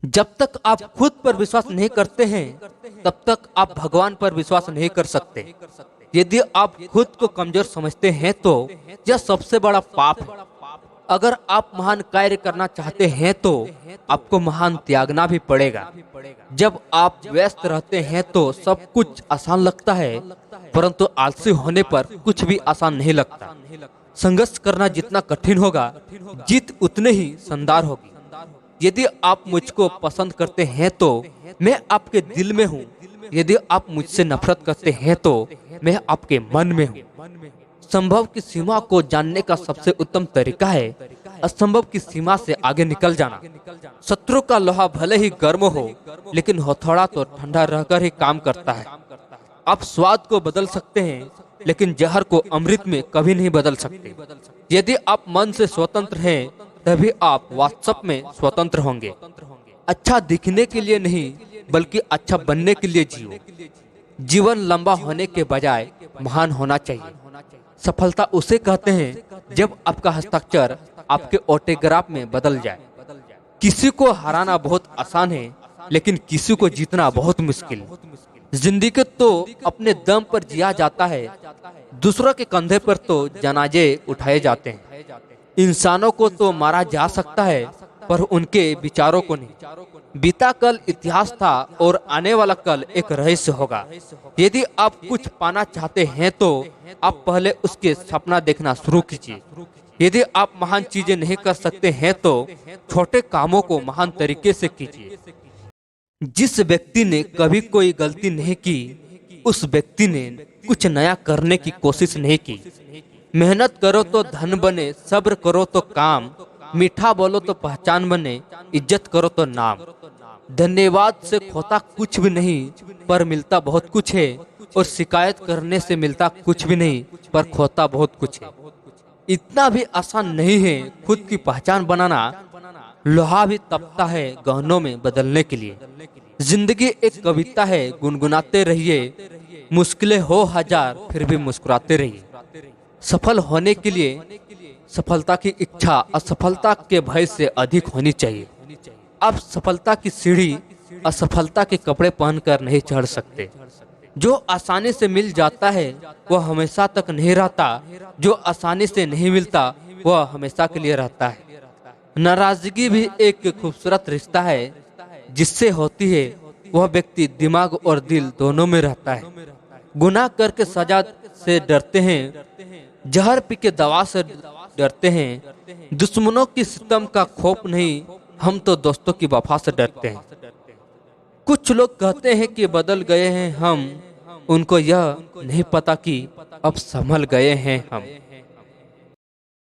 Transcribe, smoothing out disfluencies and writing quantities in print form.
जब तक आप खुद पर विश्वास नहीं करते हैं तब तक आप भगवान पर विश्वास नहीं कर सकते। यदि आप खुद को कमजोर समझते हैं तो यह सबसे बड़ा पाप है। अगर आप महान कार्य करना चाहते हैं तो आपको महान त्यागना भी पड़ेगा। जब आप व्यस्त रहते हैं तो सब कुछ आसान लगता है, परंतु आलसी होने पर कुछ भी आसान नहीं लगता। संघर्ष करना जितना कठिन होगा, जीत उतने ही शानदार होगी। यदि आप मुझको पसंद करते हैं तो मैं आपके दिल में हूँ। यदि आप मुझसे नफरत करते हैं तो मैं आपके मन में हूँ। संभव की सीमा को जानने का सबसे उत्तम तरीका है असंभव की सीमा से आगे निकल जाना। शत्रु का लोहा भले ही गर्म हो, लेकिन हथौड़ा तो ठंडा रहकर ही काम करता है। आप स्वाद को बदल सकते हैं, लेकिन जहर को अमृत में कभी नहीं बदल सकते। यदि आप मन से स्वतंत्र हैं, तभी आप वास्तव में स्वतंत्र होंगे। अच्छा दिखने के लिए नहीं, बल्कि अच्छा बनने के लिए जियो। जीवन लंबा होने के बजाय महान होना चाहिए। सफलता उसे कहते हैं जब आपका हस्ताक्षर आपके ऑटोग्राफ में बदल जाए। किसी को हराना बहुत आसान है, लेकिन किसी को जीतना बहुत मुश्किल है। जिंदगी तो अपने दम पर जिया जाता है, दूसरों के कंधे पर तो जनाजे उठाए जाते हैं। इंसानों को तो मारा जा सकता है, पर उनके विचारों को नहीं। बीता कल इतिहास था और आने वाला कल एक रहस्य होगा। यदि आप कुछ पाना चाहते हैं तो आप पहले उसके सपना देखना शुरू कीजिए। यदि आप महान चीजें नहीं कर सकते हैं तो छोटे कामों को महान तरीके से कीजिए। जिस व्यक्ति ने कभी कोई गलती नहीं की, उस व्यक्ति ने कुछ नया करने की कोशिश नहीं की। मेहनत करो तो धन बने, सब्र करो तो काम, मीठा बोलो तो पहचान बने, इज्जत करो तो नाम। धन्यवाद से खोता कुछ भी नहीं, पर मिलता बहुत कुछ है। और शिकायत करने से मिलता कुछ भी नहीं, पर खोता बहुत कुछ है। इतना भी आसान नहीं है खुद की पहचान बनाना। लोहा भी तपता है गहनों में बदलने के लिए। जिंदगी एक कविता है, गुनगुनाते रहिए। मुश्किलें हो हजार, फिर भी मुस्कुराते रहिए। सफल होने के लिए सफलता की इच्छा असफलता के भय से अधिक होनी चाहिए। आप सफलता की सीढ़ी असफलता के कपड़े पहनकर नहीं चढ़ सकते। जो आसानी से मिल जाता है वह हमेशा तक नहीं रहता। जो आसानी से नहीं मिलता वह हमेशा के लिए रहता है। नाराजगी भी एक खूबसूरत रिश्ता है। जिससे होती है वह व्यक्ति दिमाग और दिल दोनों में रहता है। गुनाह करके सजा से डरते हैं, जहर पी के दवा से डरते हैं। दुश्मनों की सितम का खौफ नहीं, हम तो दोस्तों की वफा से डरते हैं। कुछ लोग कहते हैं कि बदल गए हैं हम, उनको यह नहीं पता कि अब संभल गए हैं हम।